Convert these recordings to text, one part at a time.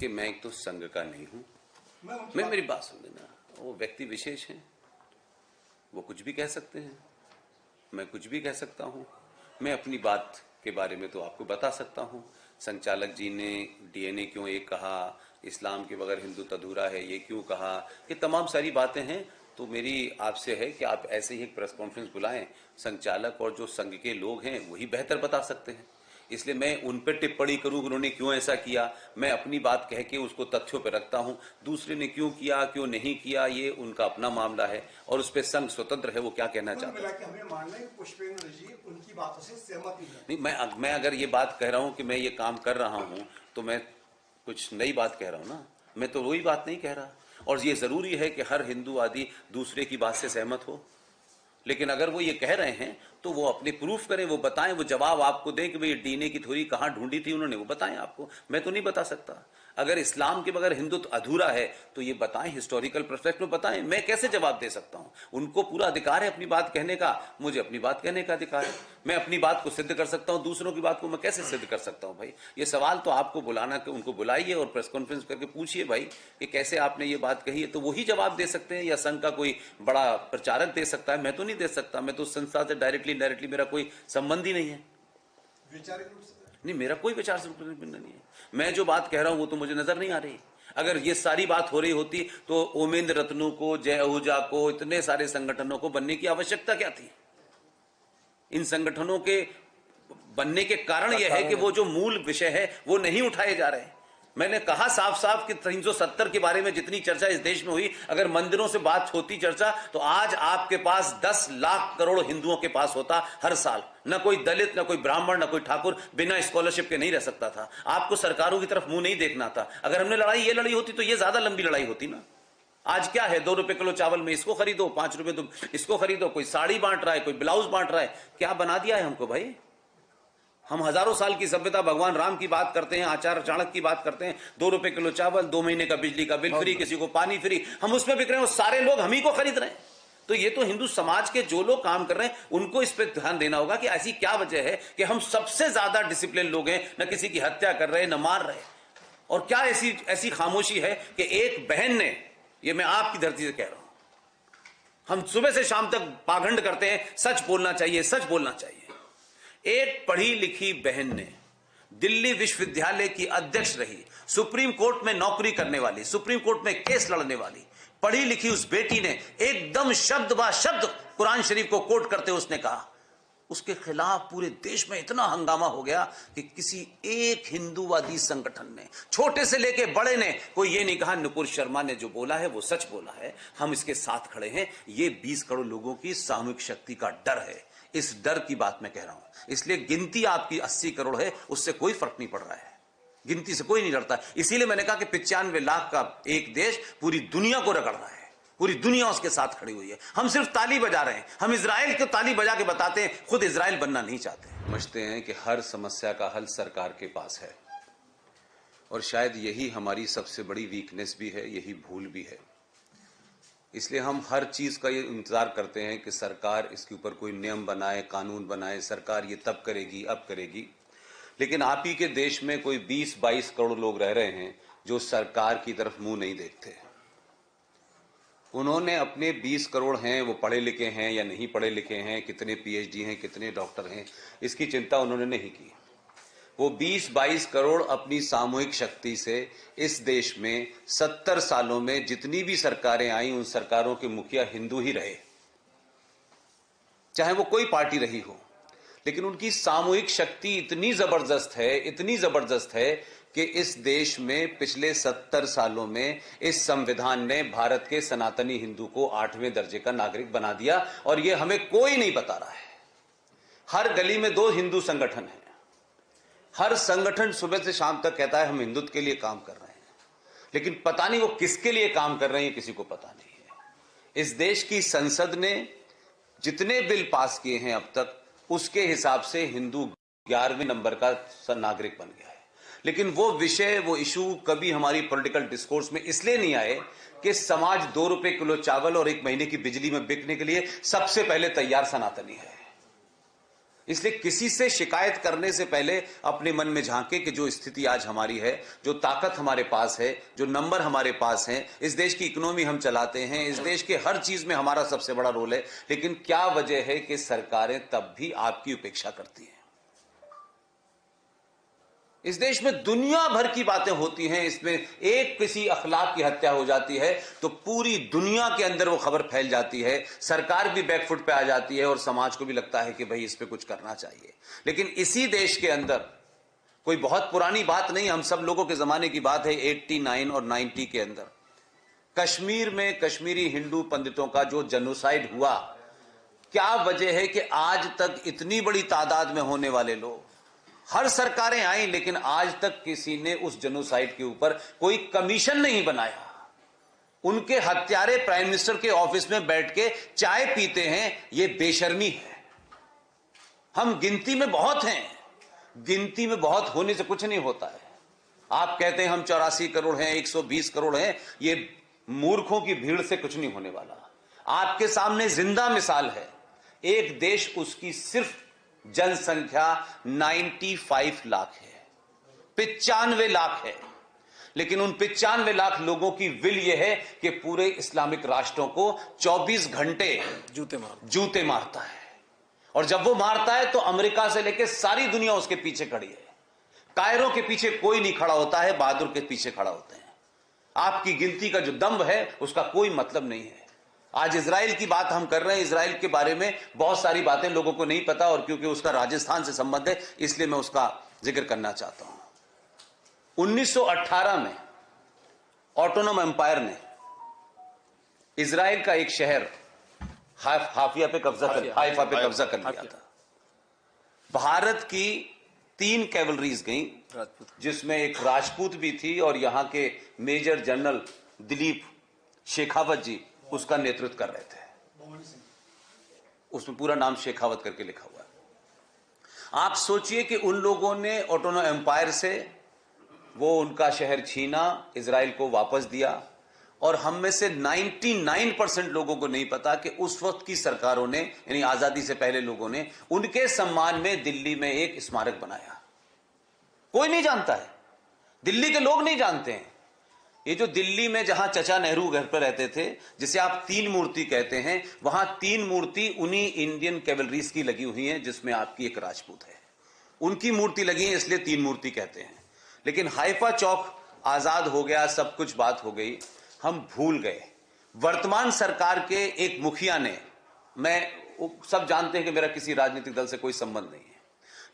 देखिए, मैं एक तो संघ का नहीं हूं। मैं मेरी बात सुन लेना। वो व्यक्ति विशेष हैं, वो कुछ भी कह सकते हैं, मैं कुछ भी कह सकता हूं। मैं अपनी बात के बारे में तो आपको बता सकता हूं। संचालक जी ने डीएनए क्यों एक कहा, इस्लाम के बगैर हिंदुत्व अधूरा है ये क्यों कहा, ये तमाम सारी बातें हैं। तो मेरी आपसे है कि आप ऐसे ही एक प्रेस कॉन्फ्रेंस बुलाएं। संचालक और जो संघ के लोग हैं वही बेहतर बता सकते हैं। इसलिए मैं उन पर टिप्पणी करूं कि उन्होंने क्यों ऐसा किया। मैं अपनी बात कह के उसको तथ्यों पर रखता हूं। दूसरे ने क्यों किया क्यों नहीं किया ये उनका अपना मामला है और उस पर संघ स्वतंत्र है, वो क्या कहना चाहता है। हमें मानना है पुष्पेंद्र जी उनकी बातों से सहमत नहीं, मैं अगर ये बात कह रहा हूं कि मैं ये काम कर रहा हूं तो मैं कुछ नई बात कह रहा हूं ना। मैं तो वही बात नहीं कह रहा। और ये जरूरी है कि हर हिंदू आदि दूसरे की बात से सहमत हो। लेकिन अगर वो ये कह रहे हैं तो वो अपने प्रूफ करें, वो बताएं, वो जवाब आपको दें कि भाई डीएनए की थ्योरी कहां ढूंढी थी उन्होंने, वो बताएं आपको। मैं तो नहीं बता सकता। अगर इस्लाम के बगैर हिंदुत्व अधूरा है तो ये बताएं, हिस्टोरिकल पर्सपेक्टिव बताएं। मैं कैसे जवाब दे सकता हूं? उनको पूरा अधिकार है अपनी बात कहने का, मुझे अपनी बात कहने का अधिकार है। मैं अपनी बात को सिद्ध कर सकता हूं, दूसरों की बात को मैं कैसे सिद्ध कर सकता हूं? भाई ये सवाल तो आपको बुलाना कि उनको बुलाइए और प्रेस कॉन्फ्रेंस करके पूछिए भाई कि कैसे आपने ये बात कही है, तो वही जवाब दे सकते हैं। या संघ का कोई बड़ा प्रचारक दे सकता है, मैं तो नहीं दे सकता। मैं तो संस्था से डायरेक्टली इनडायरेक्टली मेरा कोई संबंध ही नहीं है। वैचारिक रूप से नहीं, मेरा कोई विचार से भिन्न नहीं है। मैं जो बात कह रहा हूं वो तो मुझे नजर नहीं आ रही। अगर ये सारी बात हो रही होती तो ओमेंद्र रत्नू को, जय आहूजा को, इतने सारे संगठनों को बनने की आवश्यकता क्या थी? इन संगठनों के बनने के कारण यह है कि वो जो मूल विषय है वो नहीं उठाए जा रहे। मैंने कहा साफ साफ कि 370 के बारे में जितनी चर्चा इस देश में हुई, अगर मंदिरों से बात होती चर्चा तो आज आपके पास 10 लाख करोड़ हिंदुओं के पास होता हर साल। न कोई दलित, न कोई ब्राह्मण, न कोई ठाकुर बिना स्कॉलरशिप के नहीं रह सकता था। आपको सरकारों की तरफ मुंह नहीं देखना था। अगर हमने लड़ाई ये लड़ी होती तो ये ज्यादा लंबी लड़ाई होती ना। आज क्या है, 2 रुपए किलो चावल में इसको खरीदो, 5 रुपए तो इसको खरीदो। कोई साड़ी बांट रहा है, कोई ब्लाउज बांट रहा है। क्या बना दिया है हमको भाई? हम हजारों साल की सभ्यता, भगवान राम की बात करते हैं, आचार्य चाणक्य की बात करते हैं। 2 रुपए किलो चावल, 2 महीने का बिजली का बिल फ्री, किसी को पानी फ्री, हम उसमें बिक रहे हैं और सारे लोग हम ही को खरीद रहे हैं। तो ये तो हिंदू समाज के जो लोग काम कर रहे हैं उनको इस पर ध्यान देना होगा कि ऐसी क्या वजह है कि हम सबसे ज्यादा डिसिप्लिन लोग हैं, न किसी की हत्या कर रहे, न मार रहे। और क्या ऐसी खामोशी है कि एक बहन ने, ये मैं आपकी धरती से कह रहा हूं, हम सुबह से शाम तक पाखंड करते हैं, सच बोलना चाहिए, सच बोलना चाहिए। एक पढ़ी लिखी बहन ने दिल्ली विश्वविद्यालय की अध्यक्ष रही, सुप्रीम कोर्ट में नौकरी करने वाली, सुप्रीम कोर्ट में केस लड़ने वाली पढ़ी लिखी उस बेटी ने एकदम शब्द बा शब्द कुरान शरीफ को कोट करते उसने कहा, उसके खिलाफ पूरे देश में इतना हंगामा हो गया कि किसी एक हिंदूवादी संगठन ने, छोटे से लेके बड़े ने, कोई ये नहीं कहा नुपुर शर्मा ने जो बोला है वो सच बोला है, हम इसके साथ खड़े हैं। ये 20 करोड़ लोगों की सामूहिक शक्ति का डर है। इस डर की बात मैं कह रहा हूं। इसलिए गिनती आपकी 80 करोड़ है, उससे कोई फर्क नहीं पड़ रहा है। गिनती से कोई नहीं लड़ता। इसीलिए मैंने कहा कि 95 लाख का एक देश पूरी दुनिया को रगड़ रहा है, पूरी दुनिया उसके साथ खड़ी हुई है। हम सिर्फ ताली बजा रहे हैं। हम इजराइल को ताली बजा के बताते हैं, खुद इजराइल बनना नहीं चाहते। समझते हैं कि हर समस्या का हल सरकार के पास है और शायद यही हमारी सबसे बड़ी वीकनेस भी है, यही भूल भी है। इसलिए हम हर चीज का ये इंतजार करते हैं कि सरकार इसके ऊपर कोई नियम बनाए, कानून बनाए, सरकार ये तब करेगी अब करेगी। लेकिन आप ही के देश में कोई 20-22 करोड़ लोग रह रहे हैं जो सरकार की तरफ मुंह नहीं देखते। उन्होंने अपने 20 करोड़ हैं, वो पढ़े लिखे हैं या नहीं पढ़े लिखे हैं, कितने पीएचडी हैं, कितने डॉक्टर हैं, इसकी चिंता उन्होंने नहीं की। वो 20-22 करोड़ अपनी सामूहिक शक्ति से इस देश में 70 सालों में जितनी भी सरकारें आई, उन सरकारों के मुखिया हिंदू ही रहे, चाहे वो कोई पार्टी रही हो। लेकिन उनकी सामूहिक शक्ति इतनी जबरदस्त है, इतनी जबरदस्त है कि इस देश में पिछले 70 सालों में इस संविधान ने भारत के सनातनी हिंदू को 8वें दर्जे का नागरिक बना दिया और ये हमें कोई नहीं बता रहा है। हर गली में 2 हिंदू संगठन हैं। हर संगठन सुबह से शाम तक कहता है हम हिंदुत्व के लिए काम कर रहे हैं, लेकिन पता नहीं वो किसके लिए काम कर रहे हैं, किसी को पता नहीं है। इस देश की संसद ने जितने बिल पास किए हैं अब तक, उसके हिसाब से हिंदू 11वें नंबर का नागरिक बन गया है। लेकिन वो विषय, वो इशू कभी हमारी पॉलिटिकल डिस्कोर्स में इसलिए नहीं आए कि समाज 2 रुपए किलो चावल और 1 महीने की बिजली में बिकने के लिए सबसे पहले तैयार सनातनी है। इसलिए किसी से शिकायत करने से पहले अपने मन में झांके कि जो स्थिति आज हमारी है, जो ताकत हमारे पास है, जो नंबर हमारे पास हैं, इस देश की इकोनॉमी हम चलाते हैं, इस देश के हर चीज में हमारा सबसे बड़ा रोल है, लेकिन क्या वजह है कि सरकारें तब भी आपकी उपेक्षा करती हैं। इस देश में दुनिया भर की बातें होती हैं, इसमें एक किसी अखलाक की हत्या हो जाती है तो पूरी दुनिया के अंदर वो खबर फैल जाती है, सरकार भी बैकफुट पे आ जाती है और समाज को भी लगता है कि भाई इस पे कुछ करना चाहिए। लेकिन इसी देश के अंदर कोई बहुत पुरानी बात नहीं, हम सब लोगों के जमाने की बात है, 89 और 90 के अंदर कश्मीर में कश्मीरी हिंदू पंडितों का जो जेनोसाइड हुआ, क्या वजह है कि आज तक इतनी बड़ी तादाद में होने वाले लोग, हर सरकारें आई लेकिन आज तक किसी ने उस जेनोसाइड के ऊपर कोई कमीशन नहीं बनाया। उनके हत्यारे प्राइम मिनिस्टर के ऑफिस में बैठ के चाय पीते हैं, यह बेशर्मी है। हम गिनती में बहुत हैं, गिनती में बहुत होने से कुछ नहीं होता है। आप कहते हैं हम 84 करोड़ हैं, 120 करोड़ हैं, ये मूर्खों की भीड़ से कुछ नहीं होने वाला। आपके सामने जिंदा मिसाल है, एक देश, उसकी सिर्फ जनसंख्या 95 लाख है, 95 लाख है, लेकिन उन 95 लाख लोगों की विल यह है कि पूरे इस्लामिक राष्ट्रों को 24 घंटे जूते मारता है। और जब वो मारता है तो अमेरिका से लेकर सारी दुनिया उसके पीछे खड़ी है। कायरों के पीछे कोई नहीं खड़ा होता है, बहादुर के पीछे खड़ा होते हैं। आपकी गिनती का जो दम्भ है उसका कोई मतलब नहीं है। आज इजराइल की बात हम कर रहे हैं, इजराइल के बारे में बहुत सारी बातें लोगों को नहीं पता, और क्योंकि उसका राजस्थान से संबंध है इसलिए मैं उसका जिक्र करना चाहता हूं। 1918 में ऑटोनोम एम्पायर ने इजराइल का एक शहर हाइफा पे कब्जा कर लिया था। भारत की 3 कैवलरीज गई, जिसमें एक राजपूत भी थी और यहां के मेजर जनरल दिलीप शेखावत जी उसका नेतृत्व कर रहे थे। उसमें पूरा नाम शेखावत करके लिखा हुआ है। आप सोचिए कि उन लोगों ने ऑटोनोम एम्पायर से वो उनका शहर छीना, इजराइल को वापस दिया, और हम में से 99% लोगों को नहीं पता कि उस वक्त की सरकारों ने, यानी आजादी से पहले लोगों ने, उनके सम्मान में दिल्ली में एक स्मारक बनाया। कोई नहीं जानता है, दिल्ली के लोग नहीं जानते हैं। ये जो दिल्ली में जहां चचा नेहरू घर पर रहते थे, जिसे आप 3 मूर्ति कहते हैं, वहां 3 मूर्ति उन्हीं इंडियन कैवलरीज की लगी हुई हैं, जिसमें आपकी एक राजपूत है। उनकी मूर्ति लगी है इसलिए 3 मूर्ति कहते हैं। लेकिन हाइफा चौक आजाद हो गया, सब कुछ बात हो गई, हम भूल गए। वर्तमान सरकार के एक मुखिया ने, मैं सब जानते हैं कि मेरा किसी राजनीतिक दल से कोई संबंध नहीं है,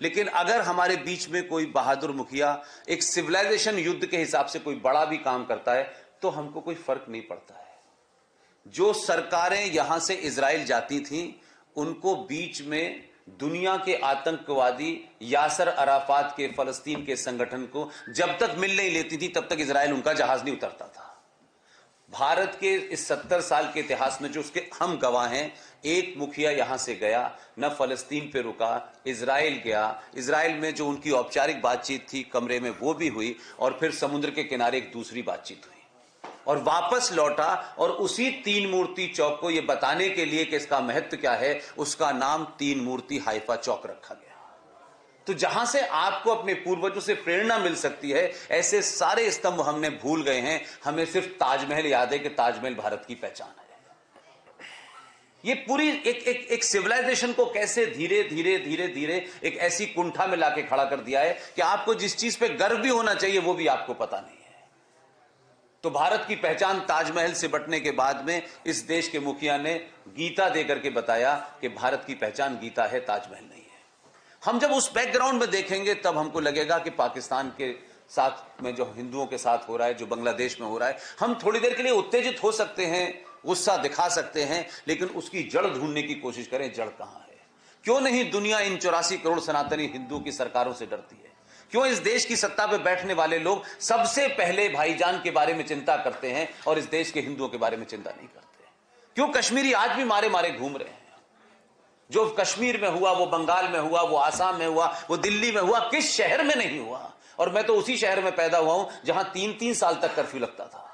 लेकिन अगर हमारे बीच में कोई बहादुर मुखिया एक सिविलाइजेशन युद्ध के हिसाब से कोई बड़ा भी काम करता है तो हमको कोई फर्क नहीं पड़ता है। जो सरकारें यहां से इजराइल जाती थीं, उनको बीच में दुनिया के आतंकवादी यासर अराफात के फलस्तीन के संगठन को जब तक मिल नहीं लेती थी तब तक इजराइल उनका जहाज नहीं उतरता था। भारत के इस 70 साल के इतिहास में जो उसके हम गवाह हैं, एक मुखिया यहां से गया, न फलस्तीन पे रुका, इजराइल गया, इजराइल में जो उनकी औपचारिक बातचीत थी कमरे में वो भी हुई, और फिर समुद्र के किनारे एक दूसरी बातचीत हुई, और वापस लौटा, और उसी 3 मूर्ति चौक को ये बताने के लिए कि इसका महत्व क्या है, उसका नाम 3 मूर्ति हाइफा चौक रखा गया। तो जहां से आपको अपने पूर्वजों से प्रेरणा मिल सकती है, ऐसे सारे स्तंभ हमने भूल गए हैं। हमें सिर्फ ताजमहल याद है कि ताजमहल भारत की पहचान है। ये पूरी एक सिविलाइजेशन को कैसे धीरे धीरे धीरे धीरे एक ऐसी कुंठा में लाके खड़ा कर दिया है कि आपको जिस चीज पे गर्व भी होना चाहिए वो भी आपको पता नहीं है। तो भारत की पहचान ताजमहल से बटने के बाद में इस देश के मुखिया ने गीता देकर के बताया कि भारत की पहचान गीता है, ताजमहल नहीं है। हम जब उस बैकग्राउंड में देखेंगे तब हमको लगेगा कि पाकिस्तान के साथ में जो हिंदुओं के साथ हो रहा है, जो बांग्लादेश में हो रहा है, हम थोड़ी देर के लिए उत्तेजित हो सकते हैं, गुस्सा दिखा सकते हैं, लेकिन उसकी जड़ ढूंढने की कोशिश करें, जड़ कहां है। क्यों नहीं दुनिया इन 84 करोड़ सनातनी हिंदुओं की सरकारों से डरती है? क्यों इस देश की सत्ता पे बैठने वाले लोग सबसे पहले भाईजान के बारे में चिंता करते हैं और इस देश के हिंदुओं के बारे में चिंता नहीं करते? क्यों कश्मीरी आज भी मारे मारे घूम रहे हैं? जो कश्मीर में हुआ, वो बंगाल में हुआ, वो आसाम में हुआ, वो दिल्ली में हुआ, किस शहर में नहीं हुआ? और मैं तो उसी शहर में पैदा हुआ हूं जहां 3-3 साल तक कर्फ्यू लगता था।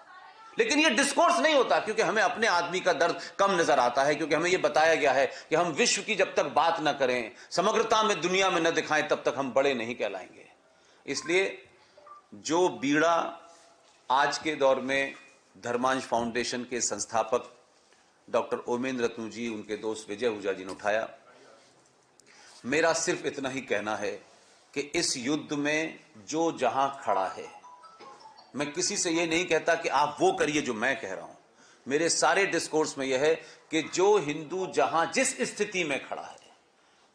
लेकिन ये डिस्कोर्स नहीं होता, क्योंकि हमें अपने आदमी का दर्द कम नजर आता है, क्योंकि हमें ये बताया गया है कि हम विश्व की जब तक बात ना करें, समग्रता में दुनिया में न दिखाएं, तब तक हम बड़े नहीं कहलाएंगे। इसलिए जो बीड़ा आज के दौर में धर्मांश फाउंडेशन के संस्थापक डॉक्टर ओमेंद्र रत्नू जी, उनके दोस्त विजय आहूजा जी ने उठाया, मेरा सिर्फ इतना ही कहना है कि इस युद्ध में जो जहां खड़ा है, मैं किसी से यह नहीं कहता कि आप वो करिए जो मैं कह रहा हूं, मेरे सारे डिस्कोर्स में यह है कि जो हिंदू जहां जिस स्थिति में खड़ा है,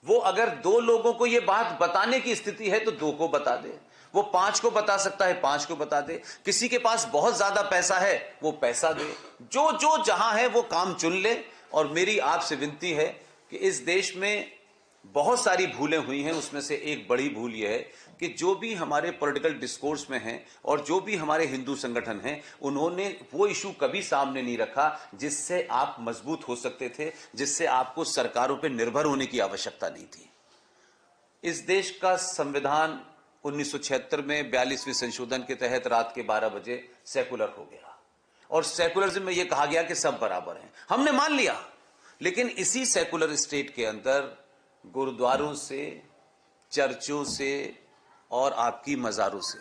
वो अगर दो लोगों को यह बात बताने की स्थिति है तो दो को बता दे, वो 5 को बता सकता है 5 को बता दे, किसी के पास बहुत ज्यादा पैसा है वो पैसा दे, जो जो जहां है वो काम चुन ले। और मेरी आपसे विनती है कि इस देश में बहुत सारी भूलें हुई हैं, उसमें से एक बड़ी भूल यह है कि जो भी हमारे पॉलिटिकल डिस्कोर्स में हैं और जो भी हमारे हिंदू संगठन हैं, उन्होंने वो इशू कभी सामने नहीं रखा जिससे आप मजबूत हो सकते थे, जिससे आपको सरकारों पर निर्भर होने की आवश्यकता नहीं थी। इस देश का संविधान 1976 में 42वें संशोधन के तहत रात के 12 बजे सेकुलर हो गया, और सेकुलरिज्म में यह कहा गया कि सब बराबर हैं, हमने मान लिया। लेकिन इसी सेकुलर स्टेट के अंदर गुरुद्वारों से, चर्चों से और आपकी मज़ारों से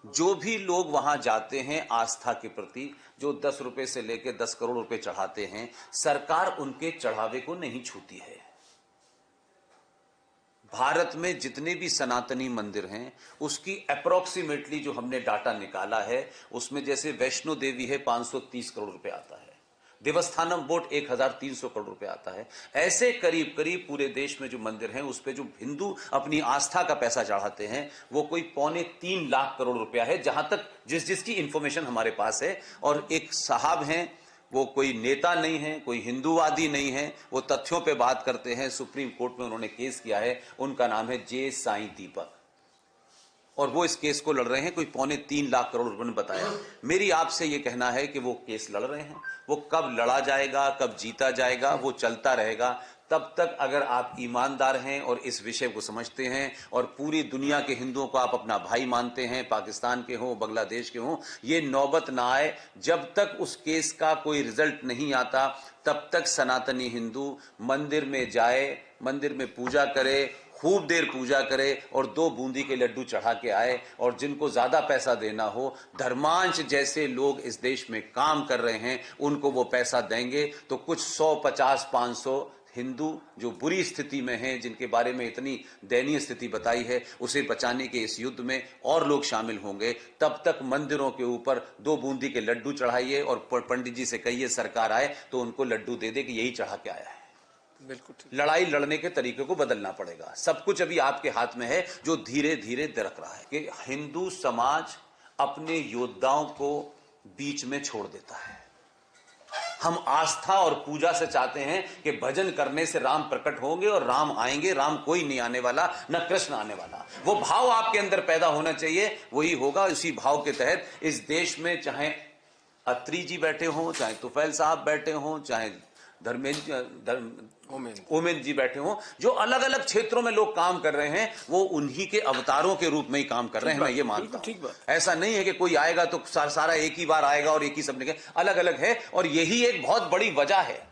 जो भी लोग वहां जाते हैं आस्था के प्रति, जो 10 रुपए से लेकर 10 करोड़ रुपए चढ़ाते हैं, सरकार उनके चढ़ावे को नहीं छूती है। भारत में जितने भी सनातनी मंदिर हैं उसकी अप्रोक्सीमेटली जो हमने डाटा निकाला है, उसमें जैसे वैष्णो देवी है 530 करोड़ रुपए आता है, देवस्थानम बोर्ड 1300 करोड़ रुपए आता है। ऐसे करीब करीब पूरे देश में जो मंदिर हैं उस पे जो हिंदू अपनी आस्था का पैसा चढ़ाते हैं वो कोई 2.25 लाख करोड़ रुपया है, जहां तक जिसकी इंफॉर्मेशन हमारे पास है। और एक साहब हैं, वो कोई नेता नहीं है, कोई हिंदूवादी नहीं है, वो तथ्यों पे बात करते हैं, सुप्रीम कोर्ट में उन्होंने केस किया है, उनका नाम है जे साईं दीपक, और वो इस केस को लड़ रहे हैं, कोई 2.25 लाख करोड़ रुपए ने बताया। मेरी आपसे ये कहना है कि वो केस लड़ रहे हैं, वो कब लड़ा जाएगा, कब जीता जाएगा, वो चलता रहेगा। तब तक अगर आप ईमानदार हैं और इस विषय को समझते हैं और पूरी दुनिया के हिंदुओं को आप अपना भाई मानते हैं, पाकिस्तान के हों, बांग्लादेश के हों, ये नौबत ना आए। जब तक उस केस का कोई रिजल्ट नहीं आता तब तक सनातनी हिंदू मंदिर में जाए, मंदिर में पूजा करे, खूब देर पूजा करे और 2 बूंदी के लड्डू चढ़ा के आए। और जिनको ज्यादा पैसा देना हो, धर्मांश जैसे लोग इस देश में काम कर रहे हैं, उनको वो पैसा देंगे तो कुछ 100, 50, 500 हिंदू जो बुरी स्थिति में हैं, जिनके बारे में इतनी दयनीय स्थिति बताई है, उसे बचाने के इस युद्ध में और लोग शामिल होंगे। तब तक मंदिरों के ऊपर 2 बूंदी के लड्डू चढ़ाइए और पंडित जी से कहिए सरकार आए तो उनको लड्डू दे दे कि यही चढ़ा के आया है। बिल्कुल लड़ाई लड़ने के तरीके को बदलना पड़ेगा। सब कुछ अभी आपके हाथ में है, जो धीरे धीरे दरक रहा है कि हिंदू समाज अपने योद्धाओं को बीच में छोड़ देता है। हम आस्था और पूजा से चाहते हैं कि भजन करने से राम प्रकट होंगे और राम आएंगे। राम कोई नहीं आने वाला, न कृष्ण आने वाला। वो भाव आपके अंदर पैदा होना चाहिए, वही होगा। उसी भाव के तहत इस देश में चाहे अत्री जी बैठे हों, चाहे तुफैल साहब बैठे हों, चाहे ओमेन जी बैठे हों, जो अलग अलग क्षेत्रों में लोग काम कर रहे हैं, वो उन्हीं के अवतारों के रूप में ही काम कर रहे हैं। मैं ये मानता हूं। ठीक बात। ऐसा नहीं है कि कोई आएगा तो सारा एक ही बार आएगा और एक ही सबने अलग अलग है। और यही एक बहुत बड़ी वजह है।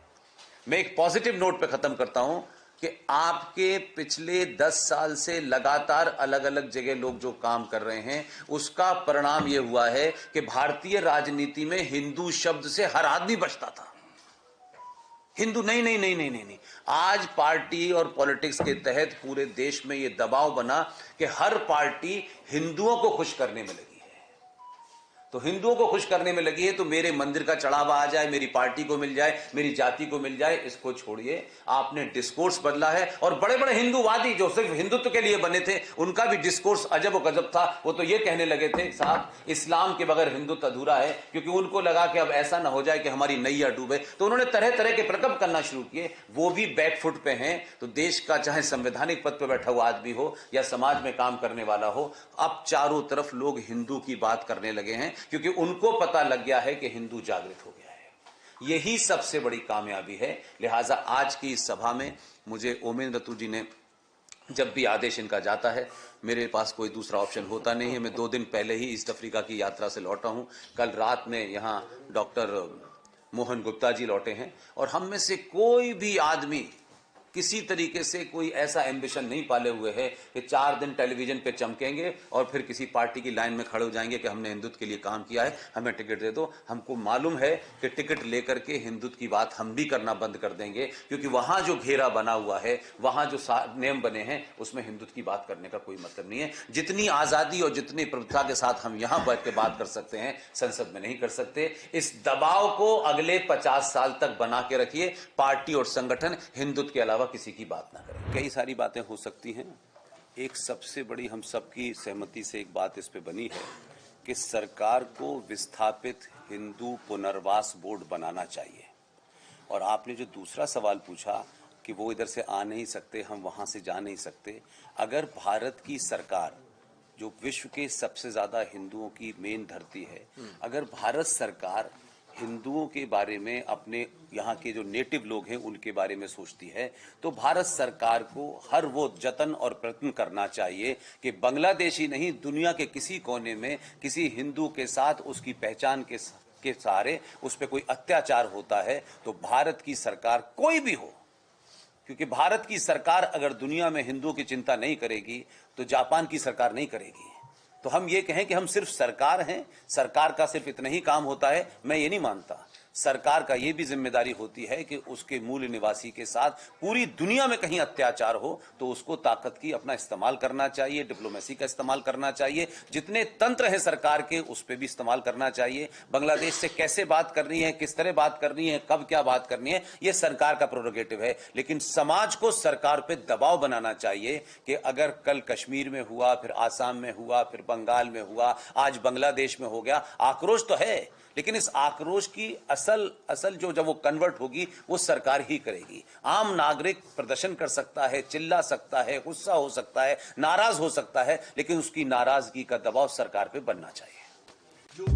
मैं एक पॉजिटिव नोट पे खत्म करता हूं कि आपके पिछले 10 साल से लगातार अलग अलग जगह लोग जो काम कर रहे हैं, उसका परिणाम यह हुआ है कि भारतीय राजनीति में हिंदू शब्द से हर आदमी बचता था। हिंदू नहीं नहीं नहीं नहीं नहीं नहीं। आज पार्टी और पॉलिटिक्स के तहत पूरे देश में यह दबाव बना कि हर पार्टी हिंदुओं को खुश करने में लगी है। तो हिंदुओं को खुश करने में लगी है तो मेरे मंदिर का चढ़ावा आ जाए, मेरी पार्टी को मिल जाए, मेरी जाति को मिल जाए। इसको छोड़िए, आपने डिस्कोर्स बदला है। और बड़े बड़े हिंदूवादी जो सिर्फ हिंदुत्व के लिए बने थे, उनका भी डिस्कोर्स अजब व गजब था। वो तो ये कहने लगे थे, साहब इस्लाम के बगैर हिंदुत्व अधूरा है, क्योंकि उनको लगा कि अब ऐसा ना हो जाए कि हमारी नैया डूबे। तो उन्होंने तरह तरह के प्रकल्प करना शुरू किए। वो भी बैकफुट पे हैं। तो देश का चाहे संवैधानिक पद पर बैठा हुआ आदमी हो या समाज में काम करने वाला हो, अब चारों तरफ लोग हिंदू की बात करने लगे हैं, क्योंकि उनको पता लग गया है कि हिंदू जागृत हो गया है। यही सबसे बड़ी कामयाबी है। लिहाजा आज की इस सभा में मुझे ओमेंद्र रत्नू जी ने जब भी आदेश इनका जाता है, मेरे पास कोई दूसरा ऑप्शन होता नहीं है। मैं 2 दिन पहले ही ईस्ट अफ्रीका की यात्रा से लौटा हूं। कल रात में यहाँ डॉक्टर मोहन गुप्ता जी लौटे हैं, और हम में से कोई भी आदमी किसी तरीके से कोई ऐसा एम्बिशन नहीं पाले हुए है कि 4 दिन टेलीविजन पे चमकेंगे और फिर किसी पार्टी की लाइन में खड़े हो जाएंगे कि हमने हिंदुत्व के लिए काम किया है, हमें टिकट दे दो। हमको मालूम है कि टिकट लेकर के हिंदुत्व की बात हम भी करना बंद कर देंगे, क्योंकि वहां जो घेरा बना हुआ है, वहां जो नियम बने हैं, उसमें हिंदुत्व की बात करने का कोई मतलब नहीं है। जितनी आजादी और जितनी प्रभुता के साथ हम यहां बैठ के बात कर सकते हैं, संसद में नहीं कर सकते। इस दबाव को अगले 50 साल तक बना के रखिए। पार्टी और संगठन हिंदुत्व के अलावा किसी की बात ना करें। कई सारी बातें हो सकती हैं। एक सबसे बड़ी हम सबकी सहमति से एक बात इस पे बनी है कि सरकार को विस्थापित हिंदू पुनर्वास बोर्ड बनाना चाहिए। और आपने जो दूसरा सवाल पूछा कि वो इधर से आ नहीं सकते, हम वहां से जा नहीं सकते, अगर भारत की सरकार, जो विश्व के सबसे ज्यादा हिंदुओं की मेन धरती है, अगर भारत सरकार हिंदुओं के बारे में, अपने यहाँ के जो नेटिव लोग हैं उनके बारे में सोचती है, तो भारत सरकार को हर वो जतन और प्रयत्न करना चाहिए कि बांग्लादेश ही नहीं, दुनिया के किसी कोने में किसी हिंदू के साथ उसकी पहचान के सहारे उस पर कोई अत्याचार होता है तो भारत की सरकार, कोई भी हो, क्योंकि भारत की सरकार अगर दुनिया में हिंदुओं की चिंता नहीं करेगी तो जापान की सरकार नहीं करेगी। तो हम ये कहें कि हम सिर्फ सरकार हैं, सरकार का सिर्फ इतना ही काम होता है, मैं ये नहीं मानता। सरकार का ये भी जिम्मेदारी होती है कि उसके मूल निवासी के साथ पूरी दुनिया में कहीं अत्याचार हो तो उसको ताकत की अपना इस्तेमाल करना चाहिए, डिप्लोमेसी का इस्तेमाल करना चाहिए, जितने तंत्र हैं सरकार के उस पर भी इस्तेमाल करना चाहिए। बांग्लादेश से कैसे बात करनी है, किस तरह बात करनी है, कब क्या बात करनी है, यह सरकार का प्रोरोगेटिव है। लेकिन समाज को सरकार पे दबाव बनाना चाहिए कि अगर कल कश्मीर में हुआ, फिर आसाम में हुआ, फिर बंगाल में हुआ, आज बांग्लादेश में हो गया, आक्रोश तो है, लेकिन इस आक्रोश की असल जो जब वो कन्वर्ट होगी वो सरकार ही करेगी। आम नागरिक प्रदर्शन कर सकता है, चिल्ला सकता है, गुस्सा हो सकता है, नाराज हो सकता है, लेकिन उसकी नाराजगी का दबाव सरकार पे बनना चाहिए। जो